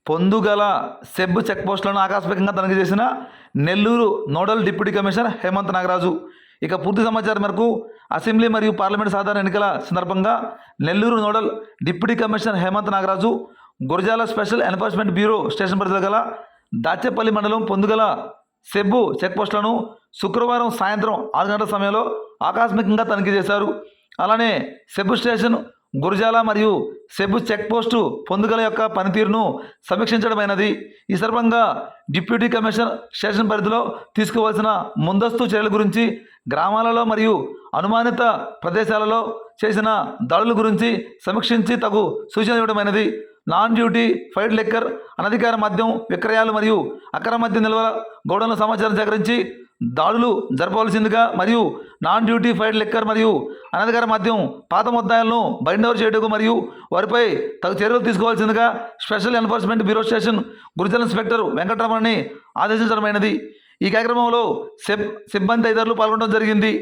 Pondugala SEB చెక్పోస్టులను ఆకస్మికంగా తనిఖీ చేసిన Nellore nodal deputy commissioner Hemant Nagaraju. ఇక పూర్తి సమాచారం మేరకు అసెంబ్లీ మరియు పార్లమెంట్ సాధారణ ఎన్నికల సందర్భంగా Nellore nodal deputy commissioner Hemant Nagaraju Gurajala special enforcement bureau station పరిధిలో గల దాచేపల్లి మండలం పొందుగల సెబ్బు చెక్పోస్టులను శుక్రవారం సాయంత్రం 6 గంటల సమయంలో ఆకస్మికంగా తనిఖీ చేశారు. అలానే సెబ్బు స్టేషన్ గురజాల మరియు సెబ్బు చెక్పోస్టు పొందుగల యొక్క పనితీరును సమీక్షించడమైనది. ఈ సందర్భంగా డిప్యూటీ కమిషనర్ స్టేషన్ పరిధిలో తీసుకోవాల్సిన ముందస్తు చర్యల గురించి, గ్రామాలలో మరియు అనుమానిత ప్రదేశాలలో చేసిన దాడుల గురించి సమీక్షించి తగు సూచన ఇవ్వడమైనది. నాన్ డ్యూటీ ఫైడ్ లిక్కర్, అనధికార మద్యం విక్రయాలు మరియు అక్రమ మద్యం నిల్వల గోడౌన్ల సమాచారం సేకరించి దాడులు జరపవలసిందిగా మరియు నాన్ డ్యూటీ ఫైడ్ లిక్కర్ మరియు అనధికార మద్యం పాత ముద్దాయిలను బైండ్ ఓవర్ చేయటకు మరియు వారిపై తగు చర్యలు తీసుకోవాల్సిందిగా special enforcement bureau station Gurazala inspector వెంకటరమణని ఆదేశించడమైనది. ఈ కార్యక్రమంలో సిబ్బంది తదితరులు పాల్గొనడం జరిగింది.